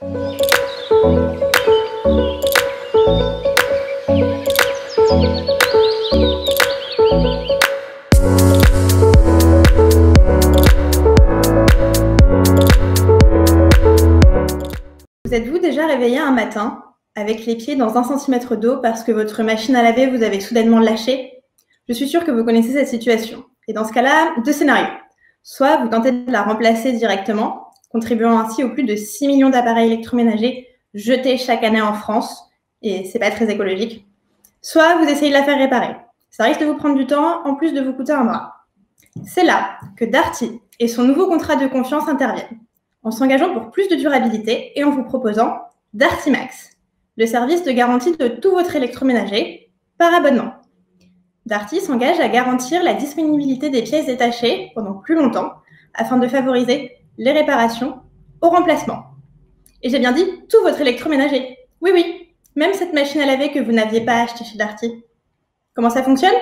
Vous êtes-vous déjà réveillé un matin avec les pieds dans 1 centimètre d'eau parce que votre machine à laver vous avait soudainement lâché? Je suis sûre que vous connaissez cette situation. Et dans ce cas-là, 2 scénarios. Soit vous tentez de la remplacer directement, contribuant ainsi aux plus de 6 millions d'appareils électroménagers jetés chaque année en France, et c'est pas très écologique. Soit vous essayez de la faire réparer. Ça risque de vous prendre du temps, en plus de vous coûter un bras. C'est là que Darty et son nouveau contrat de confiance interviennent, en s'engageant pour plus de durabilité et en vous proposant Darty Max, le service de garantie de tout votre électroménager par abonnement. Darty s'engage à garantir la disponibilité des pièces détachées pendant plus longtemps afin de favoriser les réparations au remplacement. Et j'ai bien dit tout votre électroménager. Oui, oui, même cette machine à laver que vous n'aviez pas achetée chez Darty. Comment ça fonctionne?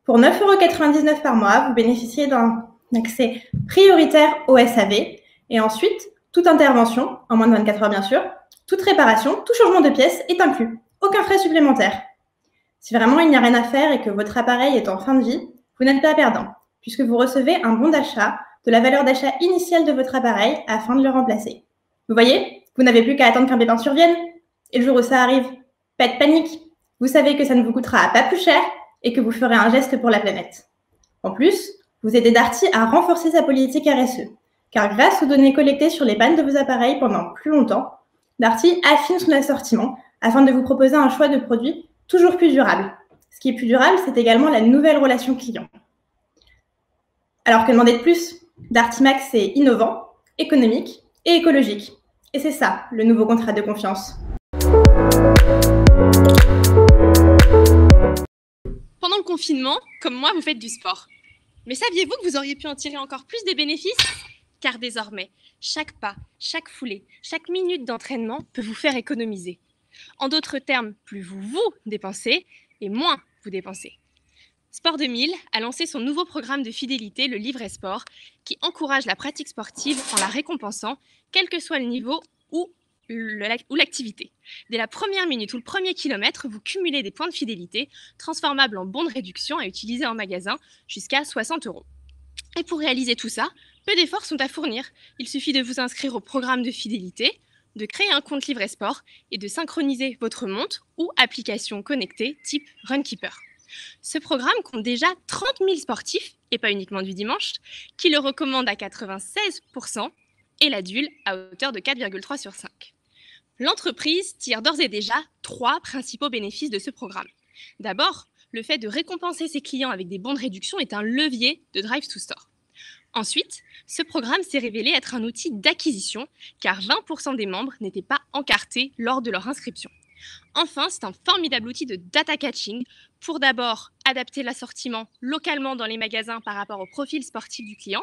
Pour 9,99 € par mois, vous bénéficiez d'un accès prioritaire au SAV et ensuite, toute intervention, en moins de 24 heures bien sûr, toute réparation, tout changement de pièce est inclus. Aucun frais supplémentaire. Si vraiment il n'y a rien à faire et que votre appareil est en fin de vie, vous n'êtes pas perdant, puisque vous recevez un bon d'achat de la valeur d'achat initiale de votre appareil afin de le remplacer. Vous voyez, vous n'avez plus qu'à attendre qu'un pépin survienne. Et le jour où ça arrive, pas de panique. Vous savez que ça ne vous coûtera pas plus cher et que vous ferez un geste pour la planète. En plus, vous aidez Darty à renforcer sa politique RSE, car grâce aux données collectées sur les pannes de vos appareils pendant plus longtemps, Darty affine son assortiment afin de vous proposer un choix de produits toujours plus durable. Ce qui est plus durable, c'est également la nouvelle relation client. Alors que demander de plus? Darty Max, c'est innovant, économique et écologique. Et c'est ça, le nouveau contrat de confiance. Pendant le confinement, comme moi, vous faites du sport. Mais saviez-vous que vous auriez pu en tirer encore plus des bénéfices? Car désormais, chaque pas, chaque foulée, chaque minute d'entraînement peut vous faire économiser. En d'autres termes, plus vous dépensez et moins vous dépensez. Sport 2000 a lancé son nouveau programme de fidélité, le Livret Sport, qui encourage la pratique sportive en la récompensant, quel que soit le niveau ou l'activité. Dès la première minute ou le premier kilomètre, vous cumulez des points de fidélité transformables en bons de réduction à utiliser en magasin jusqu'à 60 €. Et pour réaliser tout ça, peu d'efforts sont à fournir. Il suffit de vous inscrire au programme de fidélité, de créer un compte Livret Sport et de synchroniser votre montre ou application connectée type Runkeeper. Ce programme compte déjà 30 000 sportifs, et pas uniquement du dimanche, qui le recommandent à 96% et l'adulte à hauteur de 4,3 sur 5. L'entreprise tire d'ores et déjà 3 principaux bénéfices de ce programme. D'abord, le fait de récompenser ses clients avec des bons de réduction est un levier de Drive to Store. Ensuite, ce programme s'est révélé être un outil d'acquisition, car 20% des membres n'étaient pas encartés lors de leur inscription. Enfin, c'est un formidable outil de data catching pour d'abord adapter l'assortiment localement dans les magasins par rapport au profil sportif du client.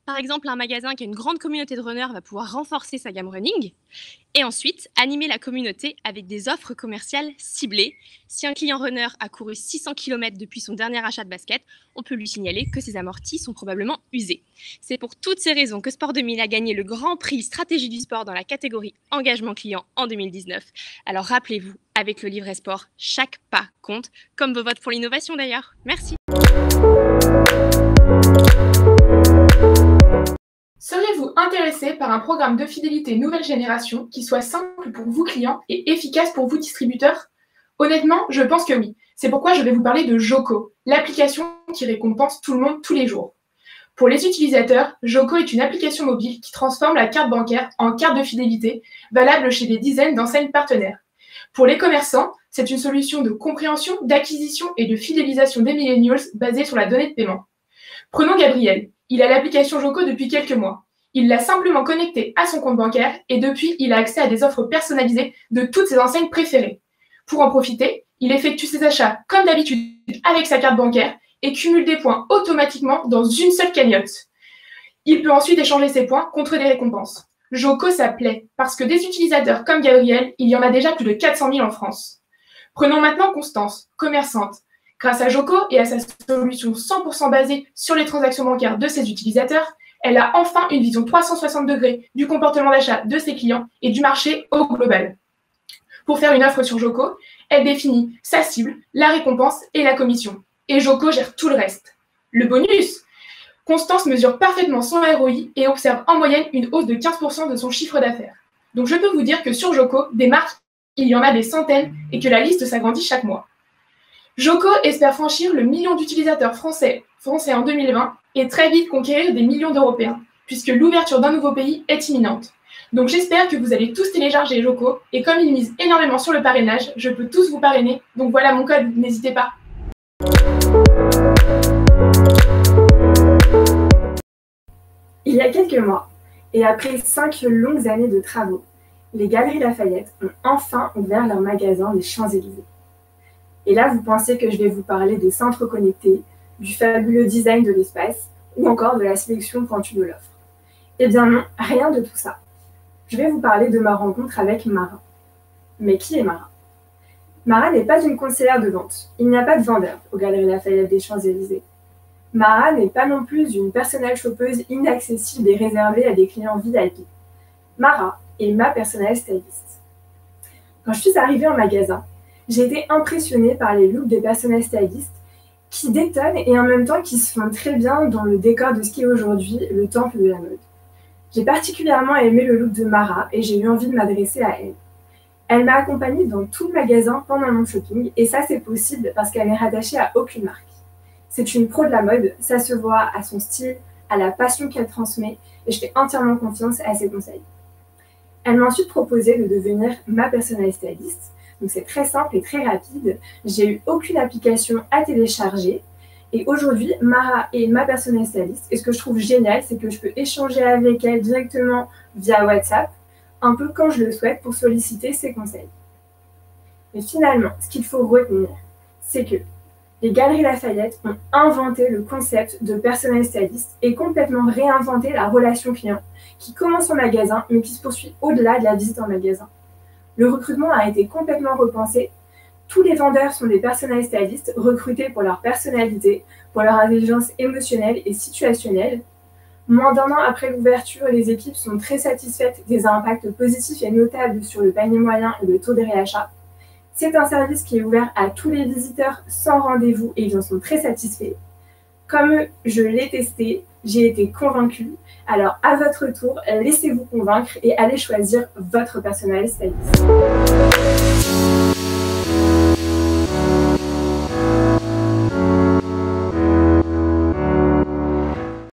Par exemple, un magasin qui a une grande communauté de runners va pouvoir renforcer sa gamme running. Et ensuite, animer la communauté avec des offres commerciales ciblées. Si un client runner a couru 600 km depuis son dernier achat de basket, on peut lui signaler que ses amortis sont probablement usés. C'est pour toutes ces raisons que Sport 2000 a gagné le Grand Prix Stratégie du sport dans la catégorie Engagement client en 2019. Alors rappelez-vous, avec le Livret Sport, chaque pas compte, comme vos votes pour l'innovation d'ailleurs. Merci. Seriez-vous intéressé par un programme de fidélité nouvelle génération qui soit simple pour vous clients et efficace pour vous distributeurs? Honnêtement, je pense que oui. C'est pourquoi je vais vous parler de Joco, l'application qui récompense tout le monde tous les jours. Pour les utilisateurs, Joco est une application mobile qui transforme la carte bancaire en carte de fidélité, valable chez des dizaines d'enseignes partenaires. Pour les commerçants, c'est une solution de compréhension, d'acquisition et de fidélisation des millennials basée sur la donnée de paiement. Prenons Gabriel. Il a l'application Joco depuis quelques mois. Il l'a simplement connectée à son compte bancaire et depuis, il a accès à des offres personnalisées de toutes ses enseignes préférées. Pour en profiter, il effectue ses achats comme d'habitude avec sa carte bancaire et cumule des points automatiquement dans une seule cagnotte. Il peut ensuite échanger ses points contre des récompenses. Joco, ça plaît, parce que des utilisateurs comme Gabriel, il y en a déjà plus de 400 000 en France. Prenons maintenant Constance, commerçante. Grâce à Joco et à sa solution 100% basée sur les transactions bancaires de ses utilisateurs, Elle a enfin une vision 360 degrés du comportement d'achat de ses clients et du marché au global. Pour faire une offre sur Joko, elle définit sa cible, la récompense et la commission. Et Joko gère tout le reste. Le bonus, Constance mesure parfaitement son ROI et observe en moyenne une hausse de 15% de son chiffre d'affaires. Donc je peux vous dire que sur Joko, des marques, il y en a des centaines et que la liste s'agrandit chaque mois. Joko espère franchir le million d'utilisateurs français en 2020 et très vite conquérir des millions d'Européens, puisque l'ouverture d'un nouveau pays est imminente. Donc j'espère que vous allez tous télécharger Joko, et comme ils misent énormément sur le parrainage, je peux tous vous parrainer, donc voilà mon code, n'hésitez pas. Il y a quelques mois, et après 5 longues années de travaux, les Galeries Lafayette ont enfin ouvert leur magasin des Champs-Élysées. Et là, vous pensez que je vais vous parler des centres connectés, du fabuleux design de l'espace, ou encore de la sélection pointue de l'offre. Eh bien non, rien de tout ça. Je vais vous parler de ma rencontre avec Mara. Mais qui est Mara? Mara n'est pas une conseillère de vente. Il n'y a pas de vendeur aux Galeries Lafayette des Champs-Élysées. Mara n'est pas non plus une personnelle shoppeuse inaccessible et réservée à des clients VIP. Mara est ma personnelle styliste. Quand je suis arrivée en magasin, j'ai été impressionnée par les looks des personnels stylistes qui détonnent et en même temps qui se font très bien dans le décor de ce qui est aujourd'hui le temple de la mode. J'ai particulièrement aimé le look de Mara et j'ai eu envie de m'adresser à elle. Elle m'a accompagnée dans tout le magasin pendant mon shopping et ça c'est possible parce qu'elle n'est rattachée à aucune marque. C'est une pro de la mode, ça se voit à son style, à la passion qu'elle transmet et je fais entièrement confiance à ses conseils. Elle m'a ensuite proposé de devenir ma personnelle styliste. Donc c'est très simple et très rapide. J'ai eu aucune application à télécharger. Et aujourd'hui, Mara est ma personnelle styliste. Et ce que je trouve génial, c'est que je peux échanger avec elle directement via WhatsApp, un peu quand je le souhaite pour solliciter ses conseils. Et finalement, ce qu'il faut retenir, c'est que les Galeries Lafayette ont inventé le concept de personnel styliste et complètement réinventé la relation client qui commence en magasin mais qui se poursuit au-delà de la visite en magasin. Le recrutement a été complètement repensé. Tous les vendeurs sont des personnels stylistes recrutés pour leur personnalité, pour leur intelligence émotionnelle et situationnelle. Moins d'un an après l'ouverture, les équipes sont très satisfaites des impacts positifs et notables sur le panier moyen et le taux de réachat. C'est un service qui est ouvert à tous les visiteurs sans rendez-vous et ils en sont très satisfaits. Comme eux, je l'ai testé, j'ai été convaincue. Alors à votre tour, laissez-vous convaincre et allez choisir votre personnel styliste.